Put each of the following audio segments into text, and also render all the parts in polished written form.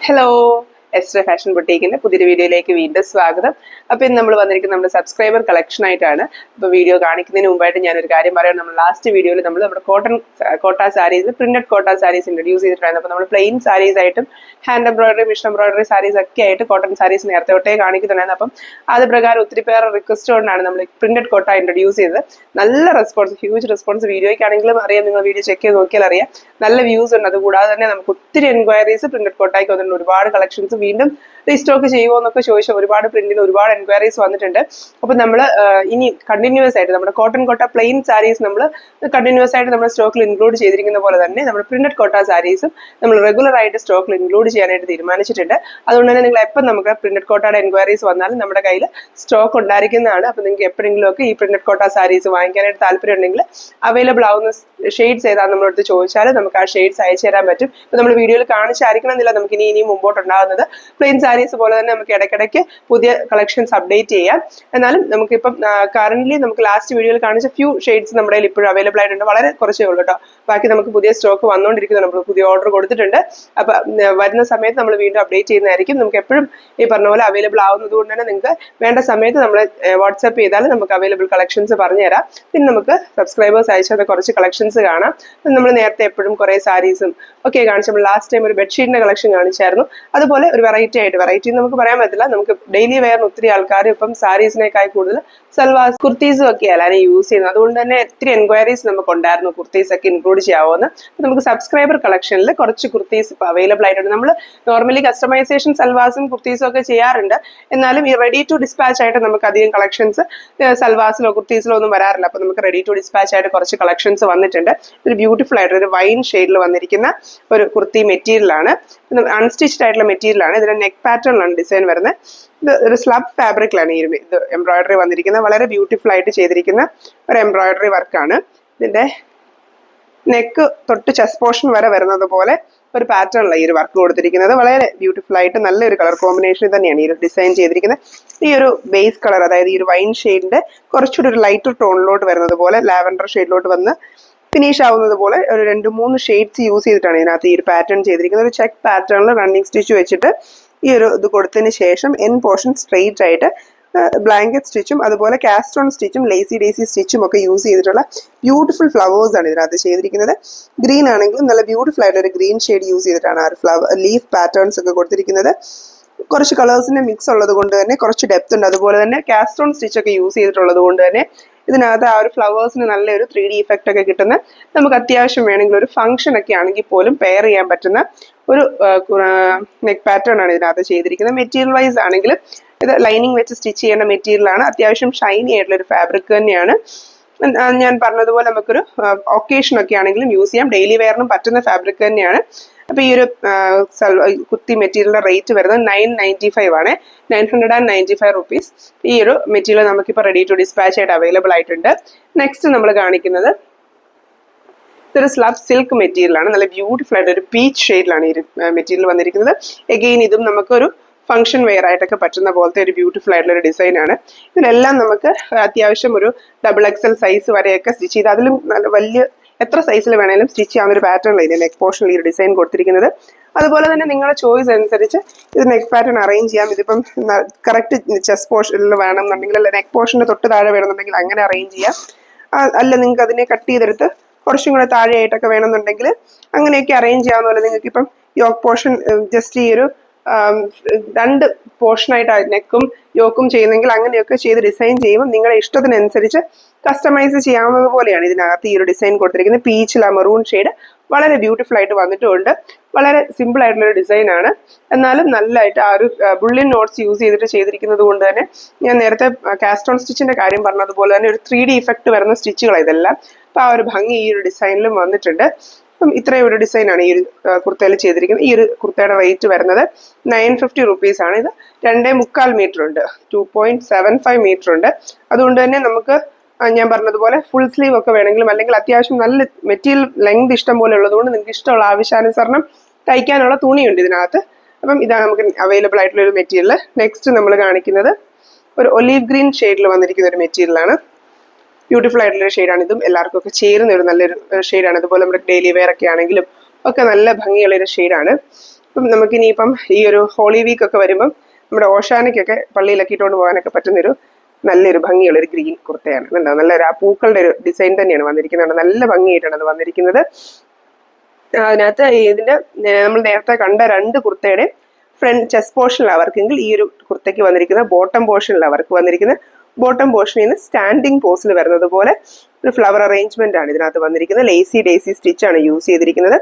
Hello. Ester fashion ബുട്ടീക്കിന്റെ പുതിയൊരു വീഡിയോയിലേക്ക് വീണ്ടും സ്വാഗതം. അപ്പോൾ ഇന്ന് നമ്മൾ വന്നിരിക്കുന്നത് നമ്മുടെ സബ്സ്ക്രൈബർ കളക്ഷൻ ആയിട്ടാണ്. അപ്പോൾ വീഡിയോ കാണിക്കുന്നതിന് മുമ്പായിട്ട് ഞാനൊരു കാര്യം പറയാം. നമ്മൾ ലാസ്റ്റ് വീഡിയോയിൽ നമ്മൾ നമ്മുടെ കോട്ട സാരീസ്, പ്രിന്റഡ് കോട്ട സാരീസ് ഇൻട്രൊഡ്യൂസ് ചെയ്തിട്ടുണ്ടായിരുന്നു. അപ്പോൾ നമ്മൾ പ്ലെയിൻ സാരീസ് ആയിട്ടും hand embroidery, machine embroidery sarees ഒക്കെ ആയിട്ട് കോട്ടൺ സാരീസ് നേരത്തെ തൊട്ടേ കാണിക്കുന്നുണ്ടായിരുന്നു. അപ്പം അത് പ്രകാരം ഒത്തിരി പേർ റിക്വസ്റ്റ് കൊണ്ടാണ് നമ്മൾ പ്രിന്റഡ് കോട്ട ഇൻട്രൊഡ്യൂസ് ചെയ്തത്. നല്ല റെസ്പോൺസ്, ഹ്യൂജ് റെസ്പോൺസ്. വീഡിയോയ്ക്കാണെങ്കിലും അറിയാം, നിങ്ങൾ വീഡിയോ ചെക്ക് ചെയ്ത് നോക്കിയാൽ അറിയാം, നല്ല വ്യൂസ് ഉണ്ട്. അതുകൂടാതെ തന്നെ നമുക്ക് ഒത്തിരി എൻക്വയറീസ് പ്രിന്റഡ് കോട്ടയ്ക്ക് വന്നിട്ടുണ്ട്. ഒരുപാട് കളക്ഷൻസ് വീണ്ടും റീസ്റ്റോക്ക് ചെയ്യുമോ എന്നൊക്കെ ചോദിച്ചാൽ ഒരുപാട് പ്രിന്റിൽ ഒരുപാട് എൻക്വയറീസ് വന്നിട്ടുണ്ട്. അപ്പൊ നമ്മൾ ഇനി കണ്ടിന്യൂസ് ആയിട്ട് നമ്മുടെ കോട്ടൺ കോട്ട പ്ലെയിൻ സാരീസ് നമ്മൾ കണ്ടിന്യൂസ് ആയിട്ട് നമ്മുടെ സ്റ്റോക്കിൽ ഇൻക്ലൂഡ് ചെയ്തിരിക്കുന്ന പോലെ തന്നെ നമ്മുടെ പ്രിന്റഡ് കോട്ട സാരീസും നമ്മൾ റെഗുലർ ആയിട്ട് സ്റ്റോക്കിൽ ഇൻക്ലൂഡ് ചെയ്യാനായിട്ട് തീരുമാനിച്ചിട്ടുണ്ട്. അതുകൊണ്ട് തന്നെ നിങ്ങൾ എപ്പം നമുക്ക് പ്രിന്റഡ് കോട്ടയുടെ എൻക്വയറീസ് വന്നാലും നമ്മുടെ കയ്യിൽ സ്റ്റോക്ക് ഉണ്ടായിരിക്കുന്നതാണ്. അപ്പൊ നിങ്ങൾക്ക് എപ്പോഴെങ്കിലും ഒക്കെ ഈ പ്രിന്റഡ് കോട്ട സാരീസ് വാങ്ങിക്കാനായിട്ട് താല്പര്യം ഉണ്ടെങ്കിൽ അവൈലബിൾ ആവുന്ന ഷെയ്ഡ്സ് ഏതാണെന്ന് നമ്മളടുത്ത് ചോദിച്ചാൽ നമുക്ക് ആ ഷെയ്ഡ്സ് അയച്ചു തരാൻ പറ്റും. ഇപ്പൊ നമ്മൾ വീഡിയോയിൽ കാണിച്ചായിരിക്കണം എന്നില്ല, നമുക്ക് ഇനിയും മുമ്പോട്ട് ഉണ്ടാകുന്നത് പ്ലെയിൻ സാരീസ് പോലെ തന്നെ നമുക്ക് ഇടയ്ക്കിടയ്ക്ക് പുതിയ കളക്ഷൻസ് അപ്ഡേറ്റ് ചെയ്യാം. എന്നാലും നമുക്കിപ്പം കറന്റ് നമുക്ക് ലാസ്റ്റ് വീഡിയോയിൽ കാണിച്ച ഫ്യൂ ഷെയ്ഡ്സ് നമ്മുടെ കയ്യിൽ ഇപ്പോഴും അവൈലബിൾ ആയിട്ടുണ്ട്. വളരെ കുറച്ചേ ഉള്ളൂ കേട്ടോ. ബാക്കി നമുക്ക് പുതിയ സ്റ്റോക്ക് വന്നുകൊണ്ടിരിക്കുന്നു. നമ്മൾ പുതിയ ഓർഡർ കൊടുത്തിട്ടുണ്ട്. അപ്പൊ വരുന്ന സമയത്ത് നമ്മൾ വീണ്ടും അപ്ഡേറ്റ് ചെയ്യുന്നതായിരിക്കും. നമുക്ക് എപ്പോഴും ഈ പറഞ്ഞ പോലെ അവൈലബിൾ ആവുന്നത് കൊണ്ട് തന്നെ നിങ്ങൾക്ക് വേണ്ട സമയത്ത് നമ്മൾ വാട്സ്ആപ്പ് ചെയ്താൽ നമുക്ക് അവൈലബിൾ കളക്ഷൻസ് പറഞ്ഞുതരാം. പിന്നെ നമുക്ക് സബ്സ്ക്രൈബേഴ്സ് അയച്ചാൽ കുറച്ച് കളക്ഷൻസ് കാണാം. നമ്മൾ നേരത്തെ എപ്പോഴും കുറെ സാരീസും ഒക്കെ കാണിച്ചപ്പോൾ ലാസ്റ്റ് ടൈം ഒരു ബെഡ്ഷീറ്റിന്റെ കളക്ഷൻ കാണിച്ചായിരുന്നു. അതുപോലെ ഒരു വെറൈറ്റി നമുക്ക് പറയാൻ പറ്റില്ല. നമുക്ക് ഡെയിലി വെയറിന് ഒത്തിരി ആൾക്കാർ ഇപ്പം സാരീസിനേക്കായി കൂടുതൽ സൽവാസ്, കുർത്തീസും ഒക്കെ അല്ലാതെ യൂസ് ചെയ്യുന്നത്. അതുകൊണ്ട് തന്നെ ഒത്തിരി എൻക്വയറീസ് നമുക്ക് ഉണ്ടായിരുന്നു കുർത്തീസ് ഒക്കെ ഇൻക്ലൂഡ് ചെയ്യാവുന്ന. നമുക്ക് സബ്സ്ക്രൈബർ കളക്ഷനിൽ കുറച്ച് കുർത്തീസ് ഇപ്പോൾ അവൈലബിൾ ആയിട്ടുണ്ട്. നമ്മൾ നോർമലി കസ്റ്റമൈസേഷൻ സൽവാസും കുർത്തീസും ഒക്കെ ചെയ്യാറുണ്ട്. എന്നാലും ഈ റെഡി ടു ഡിസ്പാച്ച് ആയിട്ട് നമുക്ക് അധികം കളക്ഷൻസ് സൽവാസിലോ കുർത്തീസിലോ ഒന്നും വരാറില്ല. അപ്പൊ നമുക്ക് റെഡി ടു ഡിസ്പാച്ച് ആയിട്ട് കുറച്ച് കളക്ഷൻസ് വന്നിട്ടുണ്ട്. ഒരു ബ്യൂട്ടിഫുൾ ആയിട്ട് ഒരു വൈൻ ഷെയ്ഡിൽ വന്നിരിക്കുന്ന ഒരു കുർത്തി മെറ്റീരിയലാണ്. അൺസ്റ്റിച്ച്ഡ് ആയിട്ടുള്ള മെറ്റീരിയലാണ്. ഇതിന്റെ നെക്ക് പാറ്റേണിലാണ് ഡിസൈൻ വരുന്നത്. ഇത് ഒരു സ്ലബ് ഫാബ്രിക്കിലാണ് ഈ ഇത് എംബ്രോയിഡറി വന്നിരിക്കുന്നത്. വളരെ ബ്യൂട്ടിഫുൾ ആയിട്ട് ചെയ്തിരിക്കുന്ന ഒരു എംബ്രോയിഡറി വർക്കാണ്. ഇതിന്റെ നെക്ക് തൊട്ട് ചെസ്റ്റ് പോർഷൻ വരെ വരുന്നത് പോലെ ഒരു പാറ്റേണിലാണ് ഈ ഒരു വർക്ക് കൊടുത്തിരിക്കുന്നത്. വളരെ ബ്യൂട്ടിഫുൾ ആയിട്ട് നല്ലൊരു കളർ കോമ്പിനേഷൻ തന്നെയാണ് ഈ ഒരു ഡിസൈൻ ചെയ്തിരിക്കുന്നത്. ഈ ഒരു ബേസ് കളർ, അതായത് ഈ ഒരു വൈൻ ഷെയ്ഡിന്റെ കുറച്ചുകൂടി ഒരു ലൈറ്റ് ടോണിലോട്ട് വരുന്നത് പോലെ, ലാവൻഡർ ഷെയ്ഡിലോട്ട് വന്ന് ഫിനിഷ് ആവുന്നത് പോലെ ഒരു 2-3 ഷെയ്ഡ്സ് യൂസ് ചെയ്തിട്ടാണ് ഇതിനകത്ത് ഈ ഒരു പാറ്റേൺ ചെയ്തിരിക്കുന്നത്. ഒരു ചെക്ക് പാറ്റേണിൽ റണ്ണിങ് സ്റ്റിച്ച് വെച്ചിട്ട് ഈ ഒരു ഇത് കൊടുത്തതിന് ശേഷം എൻ പോർഷൻ സ്ട്രെയിറ്റ് ആയിട്ട് ബ്ലാങ്കറ്റ് സ്റ്റിച്ചും അതുപോലെ കാസ്റ്റോൺ സ്റ്റിച്ചും ലേസി ഡേസി സ്റ്റിച്ചും ഒക്കെ യൂസ് ചെയ്തിട്ടുള്ള ബ്യൂട്ടിഫുൾ ഫ്ലവേഴ്സ് ആണ് ഇതിനകത്ത് ചെയ്തിരിക്കുന്നത്. ഗ്രീൻ ആണെങ്കിലും നല്ല ബ്യൂട്ടിഫുൾ ആയിട്ട് ഒരു ഗ്രീൻ ഷെയ്ഡ് യൂസ് ചെയ്തിട്ടാണ് ആ ഒരു ലീഫ് പാറ്റേൺസ് ഒക്കെ കൊടുത്തിരിക്കുന്നത്. കുറച്ച് കളേഴ്സിന്റെ മിക്സ് ഉള്ളത് കൊണ്ട് തന്നെ കുറച്ച് ഡെപ്ത് ഉണ്ട്. അതുപോലെ തന്നെ കാസ്റ്റോൺ സ്റ്റിച്ച് ഒക്കെ യൂസ് ചെയ്തിട്ടുള്ളത് കൊണ്ട് തന്നെ ഇതിനകത്ത് ആ ഒരു ഫ്ലവേഴ്സിന് നല്ലൊരു 3D ഇഫക്റ്റ് ഒക്കെ കിട്ടുന്ന, നമുക്ക് അത്യാവശ്യം വേണമെങ്കിൽ ഒരു ഫംഗ്ഷൻ ഒക്കെ ആണെങ്കിൽ പോലും പെയർ ചെയ്യാൻ പറ്റുന്ന ഒരു നെക്ക് പാറ്റേൺ ആണ് ഇതിനകത്ത് ചെയ്തിരിക്കുന്നത്. മെറ്റീരിയൽ വൈസ് ആണെങ്കിലും ഇത് ലൈനിങ് വെച്ച് സ്റ്റിച്ച് ചെയ്യേണ്ട മെറ്റീരിയലാണ്. അത്യാവശ്യം ഷൈനി ആയിട്ടുള്ള ഒരു ഫാബ്രിക് തന്നെയാണ്. ഞാൻ പറഞ്ഞതുപോലെ നമുക്കൊരു ഒക്കേഷൻ ഒക്കെ ആണെങ്കിലും യൂസ് ചെയ്യാം. ഡെയിലി വെയറിനും പറ്റുന്ന ഫാബ്രിക് തന്നെയാണ്. അപ്പൊ ഈ ഒരു കുത്തി മെറ്റീരിയലിന്റെ റേറ്റ് വരുന്നത് 995 ആണ്. 995 റുപ്പീസ്. ഈ ഒരു മെറ്റീരിയൽ നമുക്കിപ്പോൾ റെഡി ടു ഡിസ്പാച്ച് ആയിട്ട് അവൈലബിൾ ആയിട്ടുണ്ട്. നെക്സ്റ്റ് നമ്മൾ കാണിക്കുന്നത് ഇതൊരു സ്ലബ് സിൽക്ക് മെറ്റീരിയലാണ്. നല്ല ബ്യൂട്ടിഫുൾ ആയിട്ട് ഒരു പീച്ച് ഷെയ്ഡിലാണ് ഈ മെറ്റീരിയൽ വന്നിരിക്കുന്നത്. എഗെയിൻ ഇതും നമുക്കൊരു ഫംഗ്ഷൻ വെയർ ആയിട്ടൊക്കെ പറ്റുന്ന പോലത്തെ ഒരു ബ്യൂട്ടിഫുൾ ആയിട്ടുള്ള ഒരു ഡിസൈനാണ്. ഇതിനെല്ലാം നമുക്ക് അത്യാവശ്യം ഒരു XXL സൈസ് വരെയൊക്കെ സ്റ്റിച്ച് ചെയ്ത്, അതിലും നല്ല വലിയ എത്ര സൈസിൽ വേണമെങ്കിലും സ്റ്റിച്ച് ചെയ്യാവുന്ന ഒരു പാറ്റേണിലാണ് ഇതിന്റെ നെക്ക് പോർഷനിൽ ഈ ഒരു ഡിസൈൻ കൊടുത്തിരിക്കുന്നത്. അതുപോലെ തന്നെ നിങ്ങളുടെ ചോയ്സ് അനുസരിച്ച് ഇത് നെക്ക് പാറ്റേൺ അറേഞ്ച് ചെയ്യാം. ഇതിപ്പം കറക്റ്റ് ചെസ്റ്റ് പോർഷനിൽ വേണമെന്നുണ്ടെങ്കിൽ, അല്ല നെക്ക് പോർഷന്റെ തൊട്ട് താഴെ വേണമെന്നുണ്ടെങ്കിൽ അങ്ങനെ അറേഞ്ച് ചെയ്യാം. അല്ല നിങ്ങൾക്ക് അതിനെ കട്ട് ചെയ്തെടുത്ത് കുറച്ചും കൂടെ താഴെയായിട്ടൊക്കെ വേണമെന്നുണ്ടെങ്കിൽ അങ്ങനെയൊക്കെ അറേഞ്ച് ചെയ്യാവുന്ന പോലെ. നിങ്ങൾക്ക് ഇപ്പം യോക്ക് പോർഷൻ ജസ്റ്റ് ഈ ഒരു 2 പോർഷനായിട്ട് നെക്കും യോക്കും ചെയ്യുന്നെങ്കിൽ അങ്ങനെയൊക്കെ ചെയ്ത് ഡിസൈൻ ചെയ്യുമ്പോൾ നിങ്ങളുടെ ഇഷ്ടത്തിനനുസരിച്ച് കസ്റ്റമൈസ് ചെയ്യാവുന്നത് പോലെയാണ് ഇതിനകത്ത് ഈ ഒരു ഡിസൈൻ കൊടുത്തിരിക്കുന്നത്. പീച്ചിൽ ആ മെറൂൺ ഷെയ്ഡ് വളരെ ബ്യൂട്ടിഫുൾ ആയിട്ട് വന്നിട്ടുമുണ്ട്. വളരെ സിമ്പിൾ ആയിട്ടുള്ളൊരു ഡിസൈനാണ്. എന്നാലും നല്ലതായിട്ട് ആ ഒരു ബുള്ളിൻ നോട്ട്സ് യൂസ് ചെയ്തിട്ട് ചെയ്തിരിക്കുന്നത് കൊണ്ട് തന്നെ ഞാൻ നേരത്തെ കാസ്റ്റോൺ സ്റ്റിച്ചിന്റെ കാര്യം പറഞ്ഞതുപോലെ തന്നെ ഒരു 3D ഇഫക്റ്റ് വരുന്ന സ്റ്റിച്ചുകൾ ഇതെല്ലാം. അപ്പൊ ആ ഒരു ഭംഗി ഈ ഒരു ഡിസൈനിലും വന്നിട്ടുണ്ട്. അപ്പം ഇത്രയും ഒരു ഡിസൈനാണ് ഈ ഒരു കുർത്തയിൽ ചെയ്തിരിക്കുന്നത്. ഈ ഒരു കുർത്തയുടെ റേറ്റ് വരുന്നത് 950 റുപ്പീസ് ആണ്. ഇത് 2.25 മീറ്റർ ഉണ്ട്, 2.75 മീറ്റർ ഉണ്ട്. അതുകൊണ്ട് തന്നെ നമുക്ക് ഞാൻ പറഞ്ഞതുപോലെ ഫുൾ സ്ലീവ് ഒക്കെ വേണമെങ്കിലും, അല്ലെങ്കിൽ അത്യാവശ്യം നല്ല മെറ്റീരിയൽ ലെങ്ത് ഇഷ്ടം പോലെ ഉള്ളതുകൊണ്ട് നിങ്ങൾക്ക് ഇഷ്ടമുള്ള ആവശ്യാനുസരണം തയ്ക്കാനുള്ള തുണിയുണ്ട് ഇതിനകത്ത്. അപ്പം ഇതാണ് നമുക്ക് അവൈലബിൾ ആയിട്ടുള്ള ഒരു മെറ്റീരിയൽ. നെക്സ്റ്റ് നമ്മൾ കാണിക്കുന്നത് ഒരു ഒലീവ് ഗ്രീൻ ഷെയ്ഡിൽ വന്നിരിക്കുന്ന ഒരു മെറ്റീരിയലാണ്. ബ്യൂട്ടിഫുൾ ആയിട്ടുള്ള ഷെയ്ഡാണ്. ഇതും എല്ലാവർക്കും ഒക്കെ ചേരുന്ന ഒരു നല്ലൊരു ഷെയ്ഡാണ്. അതുപോലെ നമ്മുടെ ഡെയിലി വെയർ ഒക്കെ ആണെങ്കിലും ഒക്കെ നല്ല ഭംഗിയുള്ള ഒരു ഷെയ്ഡാണ്. അപ്പം നമുക്കിനിയിപ്പം ഈ ഒരു ഹോളി വീക്ക് ഒക്കെ വരുമ്പം നമ്മുടെ ഓശാനയ്ക്കൊക്കെ പള്ളിയിലൊക്കെ ഇട്ടുകൊണ്ട് പോകാനൊക്കെ പറ്റുന്നൊരു നല്ലൊരു ഭംഗിയുള്ളൊരു ഗ്രീൻ കുർത്തയാണ്. കണ്ടോ, നല്ലൊരു ആ പൂക്കളുടെ ഒരു ഡിസൈൻ തന്നെയാണ് വന്നിരിക്കുന്നത്. നല്ല ഭംഗിയായിട്ടാണ് അത് വന്നിരിക്കുന്നത്. അതിനകത്ത് ഇതിന്റെ നമ്മൾ നേരത്തെ കണ്ട 2 കുർത്തയുടെ ഫ്രണ്ട് ചെസ്റ്റ് പോർഷനിലാണ് വർക്കെങ്കിൽ ഈ ഒരു കുർത്തയ്ക്ക് വന്നിരിക്കുന്നത് ബോട്ടം പോർഷനിലാണ് വർക്ക് വന്നിരിക്കുന്നത്. ബോട്ടം പോർഷനിൽ നിന്ന് സ്റ്റാൻഡിങ് പോസിൽ വരുന്നത് പോലെ ഒരു ഫ്ലവർ അറേഞ്ച്മെന്റ് ആണ് ഇതിനകത്ത് വന്നിരിക്കുന്നത്. ലേസി ഡേസി സ്റ്റിച്ച് ആണ് യൂസ് ചെയ്തിരിക്കുന്നത്.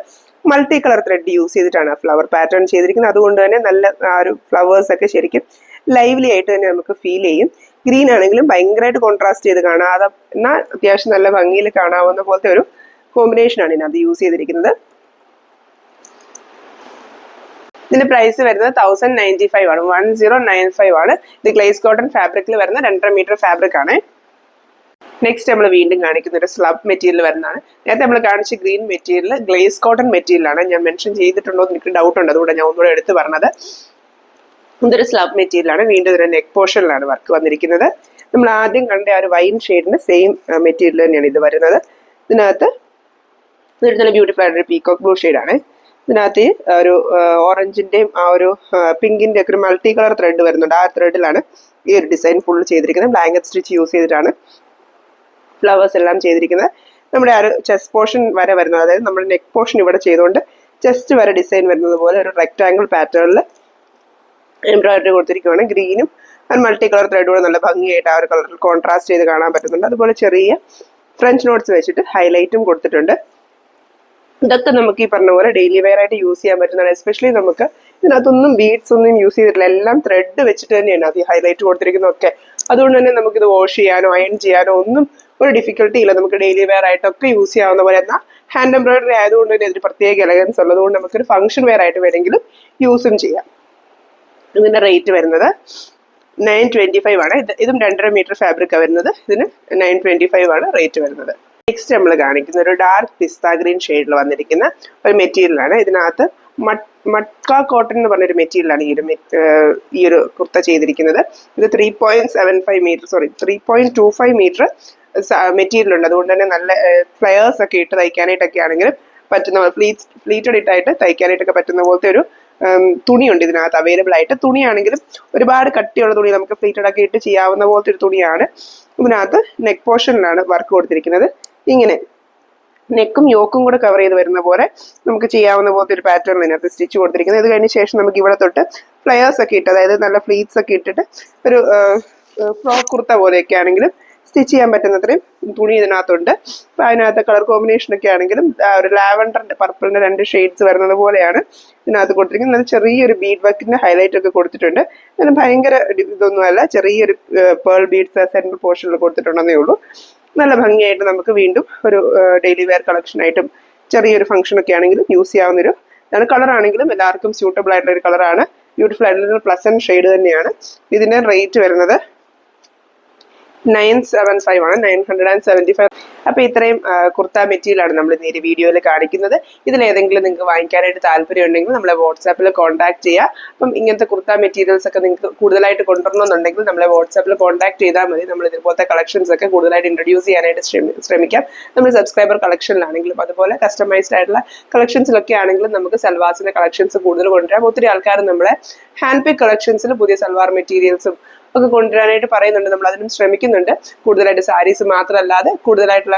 മൾട്ടി കളർ ത്രെഡ് യൂസ് ചെയ്തിട്ടാണ് ഫ്ലവർ പാറ്റേൺ ചെയ്തിരിക്കുന്നത്. അതുകൊണ്ട് തന്നെ നല്ല ആ ഒരു ഫ്ലവേഴ്സ് ഒക്കെ ശരിക്കും ലൈവ്ലി ആയിട്ട് തന്നെ നമുക്ക് ഫീൽ ചെയ്യും. ഗ്രീൻ ആണെങ്കിലും ഭയങ്കരമായിട്ട് കോൺട്രാസ്റ്റ് ചെയ്ത് കാണാതെ എന്നാൽ അത്യാവശ്യം നല്ല ഭംഗിയിൽ കാണാവുന്ന പോലത്തെ ഒരു കോമ്പിനേഷനാണ് ഇതിനകത്ത് യൂസ് ചെയ്തിരിക്കുന്നത്. ഇതിന്റെ പ്രൈസ് വരുന്നത് 1095 ആണ്, 1095 ആണ്. ഇത് ഗ്ലേസ് കോട്ടൺ ഫാബ്രിക്കിൽ വരുന്ന 2.5 മീറ്റർ ഫാബ്രിക് ആണ്. നെക്സ്റ്റ് നമ്മൾ വീണ്ടും കാണിക്കുന്ന ഒരു സ്ലബ് മെറ്റീരിയൽ വരുന്നതാണ്. നേരത്തെ നമ്മൾ കാണിച്ച ഗ്രീൻ മെറ്റീരിയൽ ഗ്ലേസ് കോട്ടൺ മെറ്റീരിയലാണ്. ഞാൻ മെൻഷൻ ചെയ്തിട്ടുണ്ടോ എന്ന് എനിക്ക് ഡൗട്ട് ഉണ്ട്, അതുകൊണ്ട് ഞാൻ ഒന്നുകൂടെ എടുത്ത് പറഞ്ഞത്. ഇതൊരു സ്ലബ് മെറ്റീരിയൽ ആണ്. വീണ്ടും ഇതിന്റെ നെക്ക് പോർഷനിലാണ് വർക്ക് വന്നിരിക്കുന്നത്. നമ്മൾ ആദ്യം കണ്ട ആ ഒരു വൈൻ ഷെയ്ഡിന് സെയിം മെറ്റീരിയൽ തന്നെയാണ് ഇത് വരുന്നത്. ഇതിനകത്ത് ഇതൊരു നല്ല ബ്യൂട്ടിഫുൾ ആയിട്ടൊരു പീകോക്ക് ബ്ലൂ ഷെയ്ഡാണ്. ഇതിനകത്ത് ഒരു ഓറഞ്ചിന്റെയും ആ ഒരു പിങ്കിന്റെ ഒക്കെ ഒരു മൾട്ടി കളർ ത്രെഡ് വരുന്നുണ്ട്. ആ ത്രെഡിലാണ് ഈ ഒരു ഡിസൈൻ ഫുൾ ചെയ്തിരിക്കുന്നത്. ബ്ലാങ്കറ്റ് സ്റ്റിച്ച് യൂസ് ചെയ്തിട്ടാണ് ഫ്ലവേഴ്സ് എല്ലാം ചെയ്തിരിക്കുന്നത്. നമ്മുടെ ആ ഒരു ചെസ്റ്റ് പോർഷൻ വരെ വരുന്നത്, അതായത് നമ്മുടെ നെക്ക് പോർഷൻ ഇവിടെ ചെയ്തുകൊണ്ട് ചെസ്റ്റ് വരെ ഡിസൈൻ വരുന്നത് പോലെ ഒരു റെക്ടാങ്കിൾ പാറ്റേണിൽ എംബ്രോയിഡറി കൊടുത്തിരിക്കുകയാണ്. ഗ്രീനും ആൻഡ് മൾട്ടി കളർ ത്രെഡുകൂടെ നല്ല ഭംഗിയായിട്ട് ആ ഒരു കളറിൽ കോൺട്രാസ്റ്റ് ചെയ്ത് കാണാൻ പറ്റുന്നുണ്ട്. അതുപോലെ ചെറിയ ഫ്രഞ്ച് നോട്ട്സ് വെച്ചിട്ട് ഹൈലൈറ്റും കൊടുത്തിട്ടുണ്ട്. ഇതൊക്കെ നമുക്ക് ഈ പറഞ്ഞ പോലെ ഡെയിലി വെയർ ആയിട്ട് യൂസ് ചെയ്യാൻ പറ്റുന്നതാണ്. എസ്പെഷ്യലി നമുക്ക് ഇതിനകത്തൊന്നും ബീഡ്സ് ഒന്നും യൂസ് ചെയ്തിട്ടില്ല, എല്ലാം ത്രെഡ് വെച്ചിട്ട് തന്നെയാണ് അത് ഈ ഹൈലൈറ്റ് കൊടുത്തിരിക്കുന്നതൊക്കെ. അതുകൊണ്ട് തന്നെ നമുക്കിത് വാഷ് ചെയ്യാനോ അയൺ ചെയ്യാനോ ഒന്നും ഒരു ഡിഫിക്കൽട്ടി ഇല്ല. നമുക്ക് ഡെയിലി വെയർ ആയിട്ടൊക്കെ യൂസ് ചെയ്യാവുന്ന പോലെ. എന്നാൽ ഹാൻഡ് എംബ്രോയിഡറി ആയതുകൊണ്ട് തന്നെ ഇതിന് പ്രത്യേക എലഗൻസ് ഉള്ളതുകൊണ്ട് നമുക്കൊരു ഫംഗ്ഷൻ വെയർ ആയിട്ട് വേണമെങ്കിലും യൂസും ചെയ്യാം. ഇതിന്റെ റേറ്റ് വരുന്നത് 925 ആണ്. ഇതും 2.5 മീറ്റർ ഫാബ്രിക്കാണ് വരുന്നത്. ഇതിന് 925 ആണ് റേറ്റ് വരുന്നത്. നെക്സ്റ്റ് നമ്മൾ കാണിക്കുന്ന ഒരു ഡാർക്ക് പിസ്ത ഗ്രീൻ ഷെയ്ഡിൽ വന്നിരിക്കുന്ന ഒരു മെറ്റീരിയലാണ്. ഇതിനകത്ത് മട്ക കോട്ടൺ എന്ന് പറഞ്ഞൊരു മെറ്റീരിയലാണ് ഈ ഒരു കുർത്ത ചെയ്തിരിക്കുന്നത്. ഇത് 3.75 മീറ്റർ 3.25 മീറ്റർ മെറ്റീരിയൽ ഉണ്ട്. അതുകൊണ്ട് തന്നെ നല്ല ഫ്ലെയേഴ്സ് ഒക്കെ ഇട്ട് തയ്ക്കാനായിട്ടൊക്കെ ആണെങ്കിലും പറ്റുന്ന ഫ്ലീറ്റഡ് ഇട്ടായിട്ട് തയ്ക്കാനായിട്ടൊക്കെ പറ്റുന്ന പോലത്തെ ഒരു തുണിയുണ്ട് ഇതിനകത്ത് അവൈലബിൾ ആയിട്ട്. തുണിയാണെങ്കിലും ഒരുപാട് കട്ടിയുള്ള തുണി, നമുക്ക് ഫ്ലീറ്റഡ് ഒക്കെ ഇട്ട് ചെയ്യാവുന്ന പോലത്തെ ഒരു തുണിയാണ്. ഇതിനകത്ത് നെക്ക് പോർഷനിലാണ് വർക്ക് കൊടുത്തിരിക്കുന്നത്. ഇങ്ങനെ നെക്കും യോക്കും കൂടെ കവർ ചെയ്ത് വരുന്ന പോലെ നമുക്ക് ചെയ്യാവുന്ന പോലത്തെ ഒരു പാറ്റേൺ ഇതിനകത്ത് സ്റ്റിച്ച് കൊടുത്തിരിക്കുന്നത്. ഇത് കഴിഞ്ഞ ശേഷം നമുക്ക് ഇവിടെ തൊട്ട് ഫ്ലെയേഴ്സ് ഒക്കെ ഇട്ട്, അതായത് നല്ല ഫ്ലീറ്റ്സ് ഒക്കെ ഇട്ടിട്ട് ഒരു ഫ്രോക്ക് കുർത്ത പോലെയൊക്കെ ആണെങ്കിലും സ്റ്റിച്ച് ചെയ്യാൻ പറ്റുന്നത്രയും തുണി ഇതിനകത്തുണ്ട്. അപ്പം അതിനകത്ത് കളർ കോമ്പിനേഷൻ ഒക്കെ ആണെങ്കിലും ഒരു ലാവൻഡറിന്റെ പർപ്പിളിന്റെ 2 ഷെയ്ഡ്സ് വരുന്നത് പോലെയാണ് ഇതിനകത്ത് കൊടുത്തിരിക്കുന്നത്. നല്ല ചെറിയൊരു ബീഡ് വർക്കിന്റെ ഹൈലൈറ്റ് ഒക്കെ കൊടുത്തിട്ടുണ്ട്. അതിന് ഭയങ്കര ഇതൊന്നുമല്ല, ചെറിയൊരു പേൾ ബീഡ്സ് സെൻട്രൽ പോർഷനിൽ കൊടുത്തിട്ടുണ്ടെന്നേ ഉള്ളൂ. നല്ല ഭംഗിയായിട്ട് നമുക്ക് വീണ്ടും ഒരു ഡെയിലി വെയർ കളക്ഷൻ ആയിട്ടും ചെറിയൊരു ഫംഗ്ഷൻ ഒക്കെ ആണെങ്കിലും യൂസ് ചെയ്യാവുന്നൊരു ഇതാണ്. കളർ ആണെങ്കിലും എല്ലാവർക്കും സ്യൂട്ടബിൾ ആയിട്ടുള്ള ഒരു കളറാണ്. ബ്യൂട്ടിഫുൾ ആയിട്ടുള്ള പ്ലസന്റ് ഷെയ്ഡ് തന്നെയാണ്. ഇതിന്റെ റേറ്റ് വരുന്നത് 975 ആണ്, 975. അപ്പൊ ഇത്രയും കുർത്ത മെറ്റീരിയലാണ് നമ്മൾ ഇന്ന് ഈ വീഡിയോയിൽ കാണിക്കുന്നത്. ഇതിലേതെങ്കിലും നിങ്ങൾക്ക് വാങ്ങിക്കാനായിട്ട് താല്പര്യം ഉണ്ടെങ്കിൽ നമ്മളെ വാട്സാപ്പിൽ കോൺടാക്ട് ചെയ്യുക. അപ്പം ഇങ്ങനത്തെ കുർത്ത മെറ്റീരിയൽസ് ഒക്കെ നിങ്ങൾക്ക് കൂടുതലായിട്ട് കൊണ്ടുവരണമെന്നുണ്ടെങ്കിൽ നമ്മളെ വാട്സാപ്പിൽ കോൺടാക്ട് ചെയ്താൽ മതി. നമ്മൾ ഇതുപോലത്തെ കളക്ഷൻസ് ഒക്കെ കൂടുതലായിട്ട് ഇൻട്രൊഡ്യൂസ് ചെയ്യാനായിട്ട് ശ്രമിക്കാം. നമ്മൾ സബ്സ്ക്രൈബർ കളക്ഷനിലാണെങ്കിലും അതുപോലെ കസ്റ്റമൈസ്ഡ് ആയിട്ടുള്ള കളക്ഷൻസിലൊക്കെ ആണെങ്കിലും നമുക്ക് സൽവാസിന്റെ കളക്ഷൻസ് കൂടുതൽ കൊണ്ടുവരാം. ഒത്തിരി ആൾക്കാർ നമ്മളെ ഹാൻഡ് പിക്ക് കളക്ഷൻസിൽ പുതിയ സൽവാർ മെറ്റീരിയൽസും ഒക്കെ കൊണ്ടുവരാനായിട്ട് പറയുന്നുണ്ട്. നമ്മൾ അതിനും ശ്രമിക്കുന്നുണ്ട്. കൂടുതലായിട്ട് സാരീസ് മാത്രമല്ലാതെ കൂടുതലായിട്ടുള്ള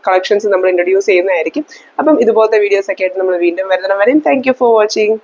കളക്ഷൻസ് നമ്മൾ ഇൻട്രൊഡ്യൂസ് ചെയ്യുന്നതായിരിക്കും. അപ്പം ഇതുപോലത്തെ വീഡിയോസ് ഒക്കെ ആയിട്ട് നമ്മൾ വീണ്ടും വരുന്നവരെയും താങ്ക് യു ഫോർ വാച്ചിങ്.